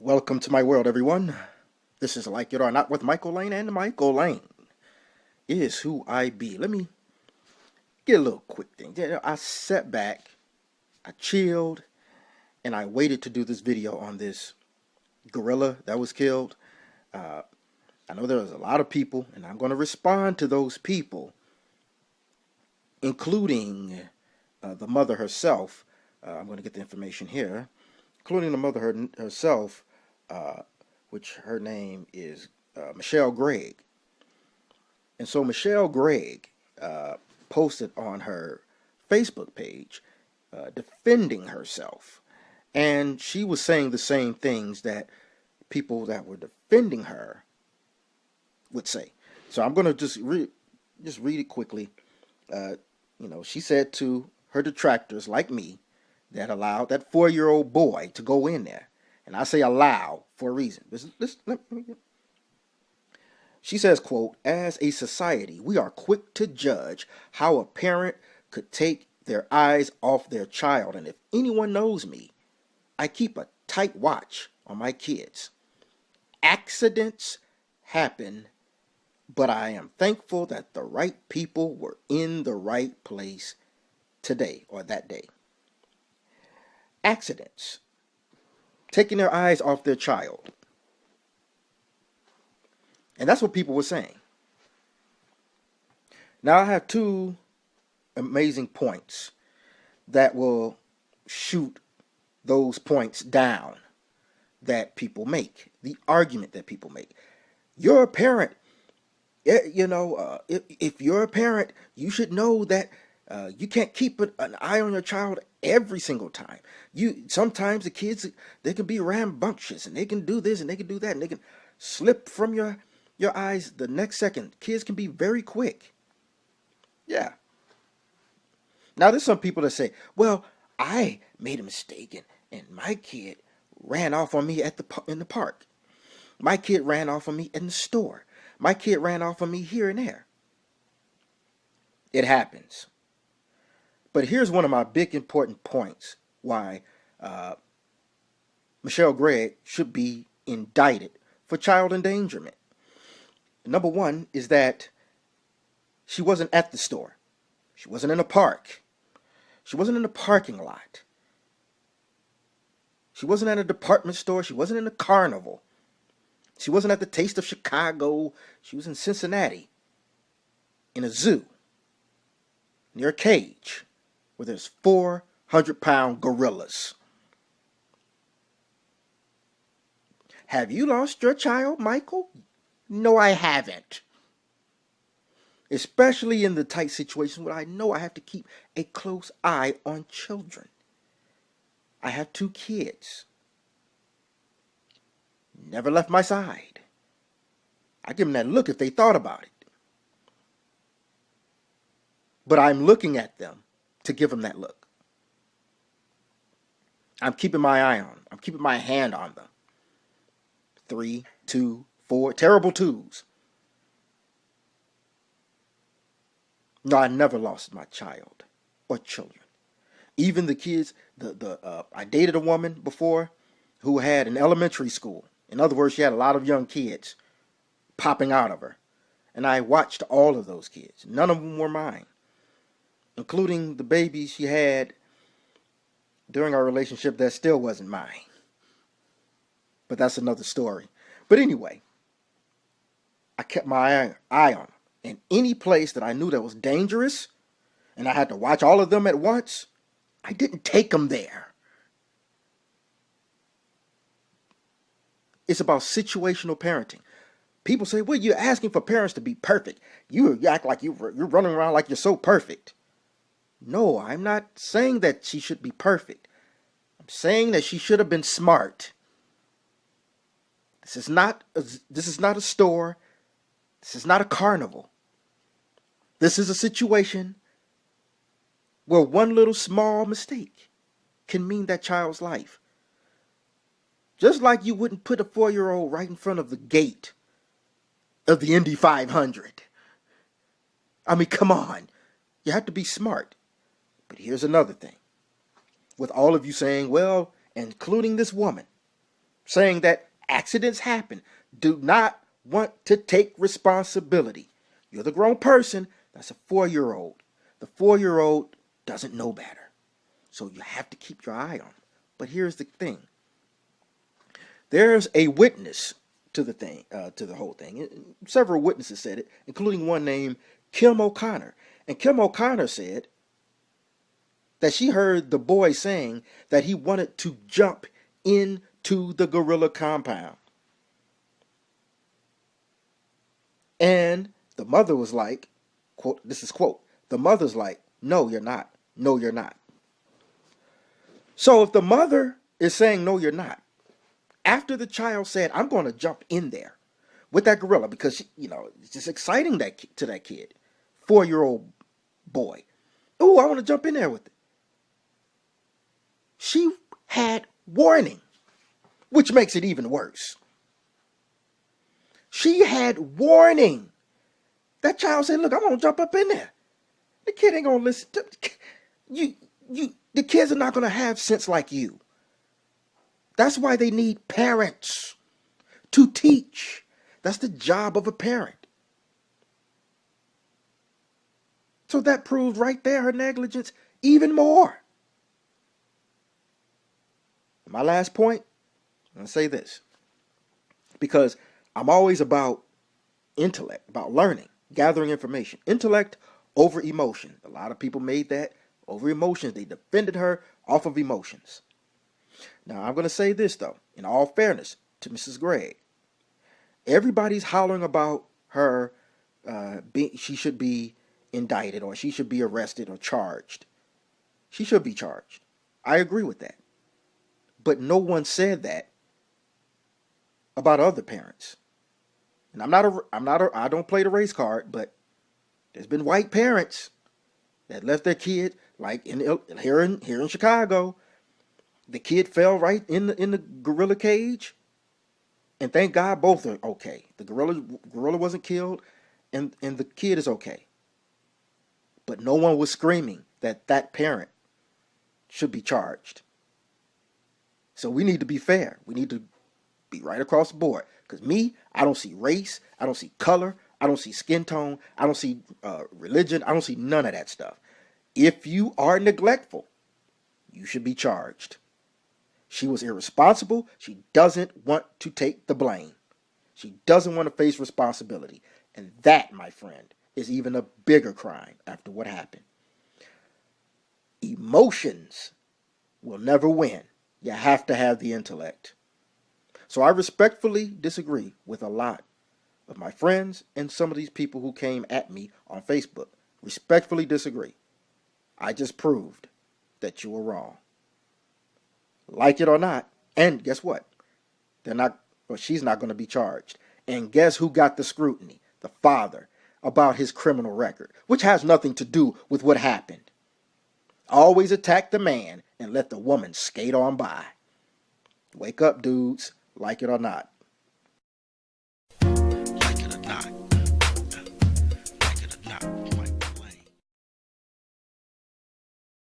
Welcome to my world, everyone. This is Like It or Not with Michael Lane, and Michael Lane is who I be. Let me get a little quick thing. I sat back, I chilled, and I waited to do this video on this gorilla that was killed. Uh, I know there was a lot of people, and I'm going to respond to those people, including the mother herself. I'm going to get the information here, including the mother herself, which her name is Michelle Gregg. And so Michelle Gregg posted on her Facebook page defending herself. And she was saying the same things that people that were defending her would say. So I'm going to just read it quickly. She said to her detractors like me that allowed that 4-year-old boy to go in there. And I say allow for a reason. She says, quote, "As a society, we are quick to judge how a parent could take their eyes off their child. And if anyone knows me, I keep a tight watch on my kids. Accidents happen, but I am thankful that the right people were in the right place today or that day." Accidents. Taking their eyes off their child. And that's what people were saying. Now I have two amazing points that will shoot those points down that people make. The argument that people make. You're a parent. If you're a parent, you should know that you can't keep an eye on your child every single time. Sometimes the kids, they can be rambunctious and they can do this and they can do that and they can slip from your eyes the next second. Kids can be very quick. Yeah. Now there's some people that say, well, I made a mistake and my kid ran off on me in the park. My kid ran off on me in the store. My kid ran off on me here and there. It happens. But here's one of my big important points why Michelle Gregg should be indicted for child endangerment. Number one is that she wasn't at the store. She wasn't in a park. She wasn't in a parking lot. She wasn't at a department store. She wasn't in a carnival. She wasn't at the Taste of Chicago. She was in Cincinnati in a zoo near a cage where there's 400-pound gorillas. Have you lost your child, Michael? No, I haven't. Especially in the tight situation where I know I have to keep a close eye on children. I have 2 kids. Never left my side. I give them that look if they thought about it. But I'm looking at them to give them that look. I'm keeping my eye on them. I'm keeping my hand on them. 3, 2, 4, terrible 2s. No, I never lost my child or children. Even the kids, I dated a woman before who had an elementary school. In other words, she had a lot of young kids popping out of her. And I watched all of those kids. None of them were mine, including the baby she had during our relationship that still wasn't mine. But that's another story. But anyway, I kept my eye on them. And any place that I knew that was dangerous and I had to watch all of them at once, I didn't take them there. It's about situational parenting. People say, well, you're asking for parents to be perfect. You act like you're running around like you're so perfect. No, I'm not saying that she should be perfect. I'm saying that she should have been smart. This is not a store. This is not a carnival. This is a situation where one little small mistake can mean that child's life. Just like you wouldn't put a 4-year-old right in front of the gate of the Indy 500. I mean, come on. You have to be smart. But here's another thing. With all of you saying, well, including this woman, saying that accidents happen. Do not want to take responsibility. You're the grown person. That's a 4-year-old. The 4-year-old doesn't know better. So you have to keep your eye on them. But here's the thing. There's a witness to the whole thing. Several witnesses said it, including one named Kim O'Connor. And Kim O'Connor said that she heard the boy saying that he wanted to jump into the gorilla compound. And the mother was like, quote, this is quote, the mother's like, no, you're not. No, you're not. So if the mother is saying, no, you're not, after the child said, I'm going to jump in there with that gorilla because, it's just exciting to that kid, 4-year-old boy. Oh, I want to jump in there with it. She had warning, which makes it even worse. She had warning. That child said, look, I'm going to jump up in there. The kid ain't going to listen to you. The kids are not going to have sense like you. That's why they need parents to teach. That's the job of a parent. So that proved right there her negligence even more. My last point, I'm going to say this. Because I'm always about intellect, about learning, gathering information. Intellect over emotion. A lot of people made that over emotions. They defended her off of emotions. Now, I'm going to say this, though, in all fairness to Mrs. Gregg. Everybody's hollering about her, she should be indicted or she should be arrested or charged. She should be charged. I agree with that. But no one said that about other parents. And I don't play the race card, but there's been white parents that left their kid, like here in Chicago. The kid fell right in the gorilla cage, and thank God both are okay. The gorilla wasn't killed, and the kid is okay. But no one was screaming that parent should be charged. So we need to be fair. We need to be right across the board. Because I don't see race, I don't see color, I don't see skin tone, I don't see religion, I don't see none of that stuff. If you are neglectful, you should be charged. She was irresponsible. She doesn't want to take the blame. She doesn't want to face responsibility. And that, my friend, is even a bigger crime after what happened. Emotions will never win. You have to have the intellect. So I respectfully disagree with a lot of my friends and some of these people who came at me on Facebook. Respectfully disagree. I just proved that you were wrong. Like it or not, and guess what? She's not going to be charged. And guess who got the scrutiny? The father, about his criminal record, which has nothing to do with what happened. Always attack the man and let the woman skate on by. Wake up, dudes, like it or not.